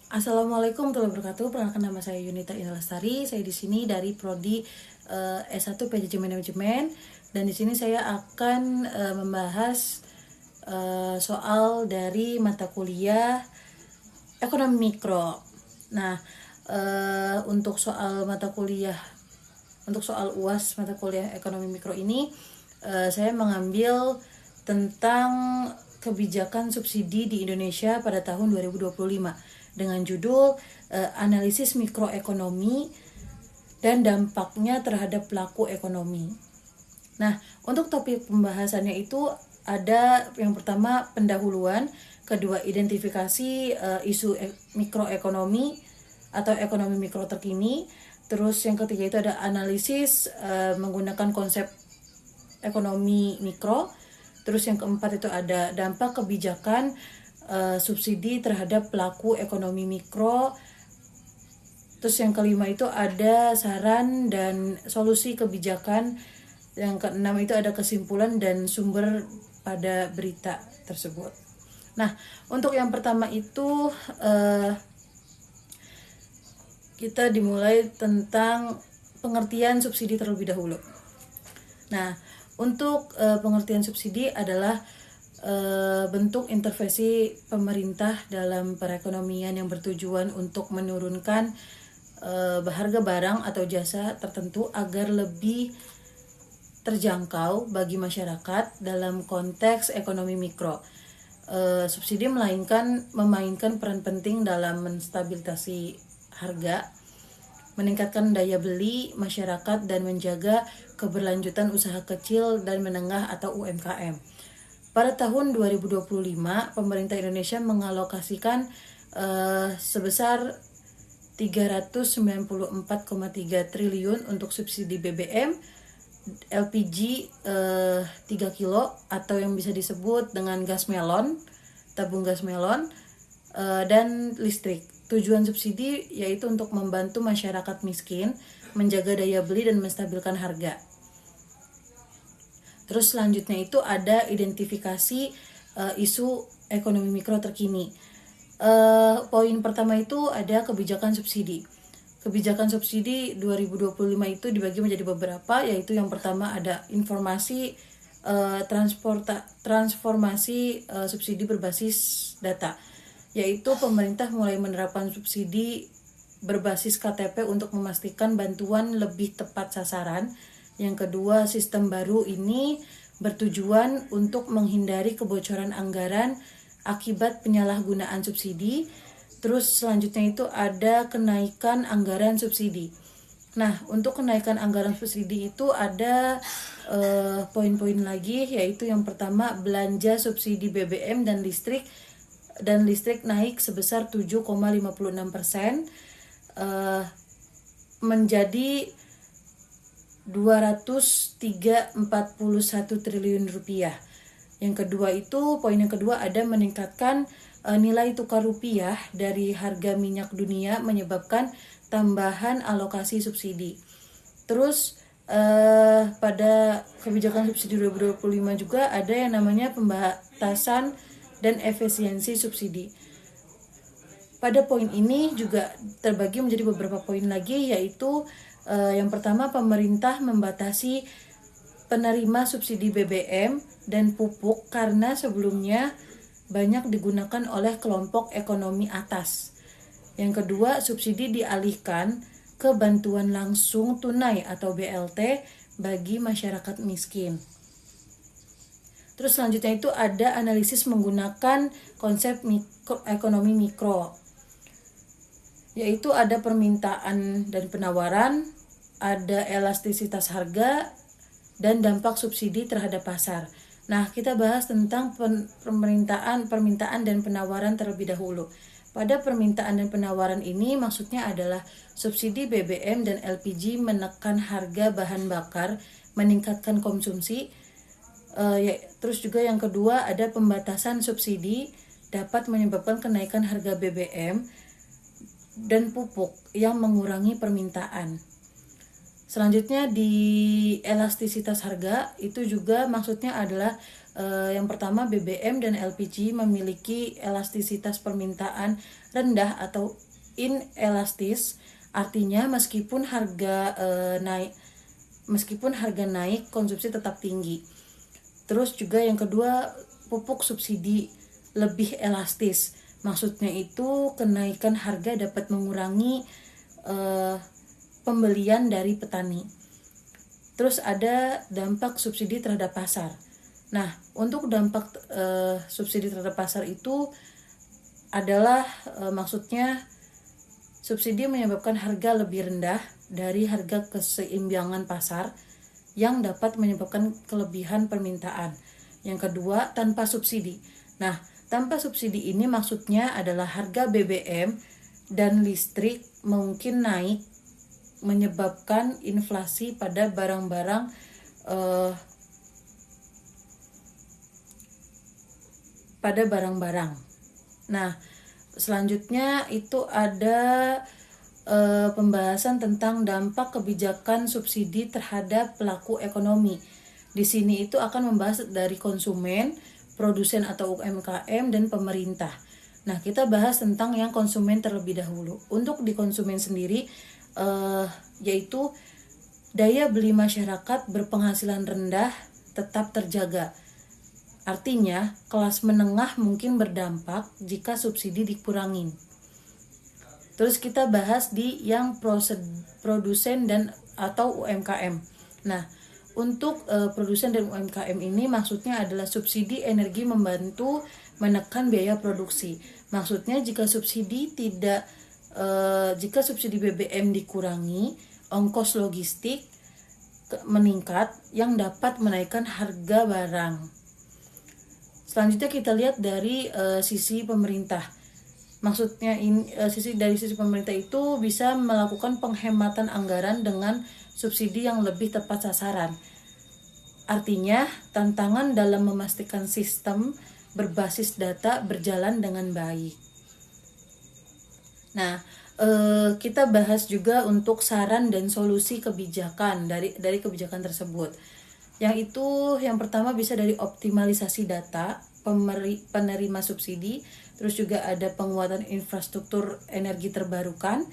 Assalamualaikum warahmatullahi wabarakatuh. Perkenalkan, nama saya Yunita Inalastari. Saya di sini dari prodi S1 PJJ Manajemen, dan di sini saya akan membahas soal dari mata kuliah ekonomi mikro. Nah, untuk soal UAS mata kuliah ekonomi mikro ini, saya mengambil tentang kebijakan subsidi di Indonesia pada tahun 2025 dengan judul analisis mikroekonomi dan dampaknya terhadap pelaku ekonomi. Nah, untuk topik pembahasannya itu ada yang pertama pendahuluan, kedua identifikasi isu mikroekonomi atau ekonomi mikro terkini, terus yang ketiga itu ada analisis menggunakan konsep ekonomi mikro, terus yang keempat itu ada dampak kebijakan subsidi terhadap pelaku ekonomi mikro. Terus yang kelima itu ada saran dan solusi kebijakan. Yang keenam itu ada kesimpulan dan sumber pada berita tersebut. Nah, untuk yang pertama itu kita dimulai tentang pengertian subsidi terlebih dahulu. Nah, untuk pengertian subsidi adalah bentuk intervensi pemerintah dalam perekonomian yang bertujuan untuk menurunkan harga barang atau jasa tertentu agar lebih terjangkau bagi masyarakat dalam konteks ekonomi mikro. Subsidi memainkan peran penting dalam menstabilisasi harga, meningkatkan daya beli masyarakat, dan menjaga keberlanjutan usaha kecil dan menengah atau UMKM. Pada tahun 2025, pemerintah Indonesia mengalokasikan sebesar 394,3 triliun untuk subsidi BBM, LPG 3 kilo atau yang bisa disebut dengan gas melon, tabung gas melon, dan listrik. Tujuan subsidi yaitu untuk membantu masyarakat miskin, menjaga daya beli dan menstabilkan harga. Terus selanjutnya itu ada identifikasi isu ekonomi mikro terkini. Poin pertama itu ada kebijakan subsidi. Kebijakan subsidi 2025 itu dibagi menjadi beberapa, yaitu yang pertama ada informasi transformasi subsidi berbasis data, yaitu pemerintah mulai menerapkan subsidi berbasis KTP untuk memastikan bantuan lebih tepat sasaran. Yang kedua, sistem baru ini bertujuan untuk menghindari kebocoran anggaran akibat penyalahgunaan subsidi. Terus selanjutnya itu ada kenaikan anggaran subsidi. Nah, untuk kenaikan anggaran subsidi itu ada poin-poin lagi, yaitu yang pertama belanja subsidi BBM dan listrik naik sebesar 7,56% menjadi 203,41 triliun rupiah. Yang kedua itu, poin yang kedua ada meningkatkan nilai tukar rupiah dari harga minyak dunia menyebabkan tambahan alokasi subsidi. Terus pada kebijakan subsidi 2025 juga ada yang namanya pembatasan dan efisiensi subsidi. Pada poin ini juga terbagi menjadi beberapa poin lagi, yaitu yang pertama, pemerintah membatasi penerima subsidi BBM dan pupuk karena sebelumnya banyak digunakan oleh kelompok ekonomi atas. Yang kedua, subsidi dialihkan ke bantuan langsung tunai atau BLT bagi masyarakat miskin. Terus selanjutnya itu ada analisis menggunakan konsep ekonomi mikro, yaitu ada permintaan dan penawaran, ada elastisitas harga, dan dampak subsidi terhadap pasar. Nah, kita bahas tentang permintaan dan penawaran terlebih dahulu. Pada permintaan dan penawaran ini maksudnya adalah subsidi BBM dan LPG menekan harga bahan bakar, meningkatkan konsumsi. Terus juga yang kedua ada pembatasan subsidi dapat menyebabkan kenaikan harga BBM dan pupuk yang mengurangi permintaan. Selanjutnya di elastisitas harga itu juga maksudnya adalah Yang pertama, BBM dan LPG memiliki elastisitas permintaan rendah atau inelastis, artinya meskipun harga naik, konsumsi tetap tinggi. Terus juga yang kedua, pupuk subsidi lebih elastis. Maksudnya itu kenaikan harga dapat mengurangi pembelian dari petani. Terus ada dampak subsidi terhadap pasar. Nah, untuk dampak subsidi terhadap pasar itu adalah maksudnya subsidi menyebabkan harga lebih rendah dari harga keseimbangan pasar yang dapat menyebabkan kelebihan permintaan. Yang kedua, tanpa subsidi. Nah, tanpa subsidi ini maksudnya adalah harga BBM dan listrik mungkin naik, menyebabkan inflasi pada barang-barang Nah, selanjutnya itu ada pembahasan tentang dampak kebijakan subsidi terhadap pelaku ekonomi. Di sini itu akan membahas dari konsumen, produsen atau UMKM, dan pemerintah. Nah, kita bahas tentang yang konsumen terlebih dahulu. Untuk di konsumen sendiri, yaitu daya beli masyarakat berpenghasilan rendah tetap terjaga. Artinya, kelas menengah mungkin berdampak jika subsidi dikurangin. Terus kita bahas di yang produsen dan atau UMKM. Nah, untuk produsen dan UMKM ini maksudnya adalah subsidi energi membantu menekan biaya produksi. Maksudnya jika subsidi BBM dikurangi, ongkos logistik meningkat yang dapat menaikkan harga barang. Selanjutnya kita lihat dari sisi pemerintah. Maksudnya dari sisi pemerintah itu bisa melakukan penghematan anggaran dengan subsidi yang lebih tepat sasaran. Artinya, tantangan dalam memastikan sistem berbasis data berjalan dengan baik. Nah, kita bahas juga untuk saran dan solusi kebijakan dari kebijakan tersebut. Yang pertama bisa dari optimalisasi data penerima subsidi, terus juga ada penguatan infrastruktur energi terbarukan,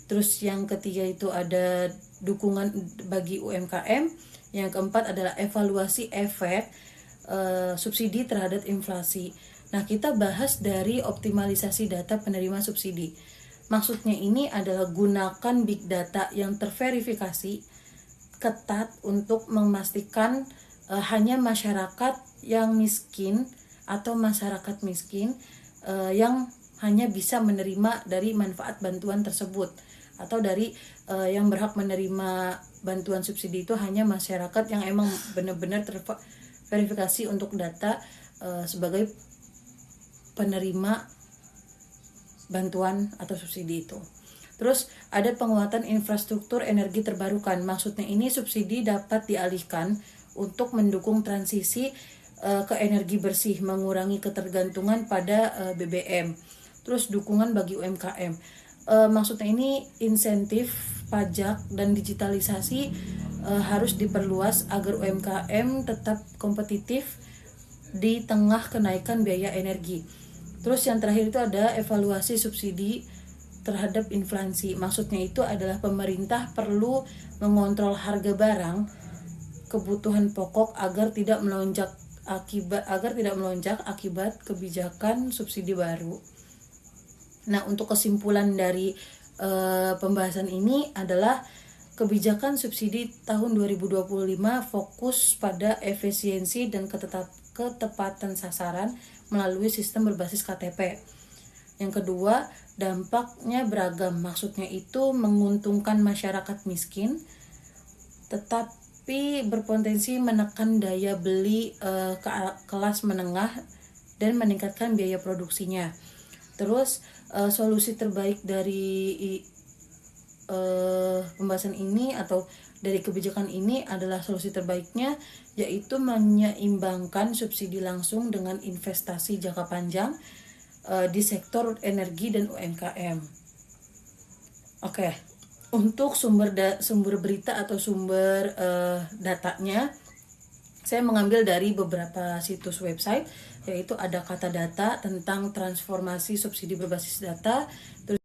terus yang ketiga itu ada dukungan bagi UMKM, yang keempat adalah evaluasi efek subsidi terhadap inflasi. Nah, kita bahas dari optimalisasi data penerima subsidi. Maksudnya ini adalah gunakan big data yang terverifikasi ketat untuk memastikan hanya masyarakat yang miskin atau masyarakat miskin yang hanya bisa menerima dari manfaat bantuan tersebut, atau dari yang berhak menerima bantuan subsidi itu hanya masyarakat yang emang benar-benar terverifikasi untuk data sebagai penerima bantuan atau subsidi itu. Terus ada penguatan infrastruktur energi terbarukan. Maksudnya ini subsidi dapat dialihkan untuk mendukung transisi ke energi bersih, mengurangi ketergantungan pada BBM. Terus dukungan bagi UMKM. Maksudnya ini insentif pajak dan digitalisasi harus diperluas agar UMKM tetap kompetitif di tengah kenaikan biaya energi. Terus yang terakhir itu ada evaluasi subsidi terhadap inflasi. Maksudnya itu adalah pemerintah perlu mengontrol harga barang kebutuhan pokok agar tidak melonjak akibat kebijakan subsidi baru. Nah, untuk kesimpulan dari pembahasan ini adalah kebijakan subsidi tahun 2025 fokus pada efisiensi dan ketepatan sasaran melalui sistem berbasis KTP. Yang kedua, dampaknya beragam. Maksudnya itu menguntungkan masyarakat miskin, tetapi berpotensi menekan daya beli kelas menengah dan meningkatkan biaya produksinya. Terus solusi terbaik dari pembahasan ini atau dari kebijakan ini adalah solusi terbaiknya yaitu menyeimbangkan subsidi langsung dengan investasi jangka panjang di sektor energi dan UMKM. Oke. Untuk sumber berita atau sumber datanya, Saya mengambil dari beberapa situs website, yaitu ada Kata Data tentang transformasi subsidi berbasis data. Terus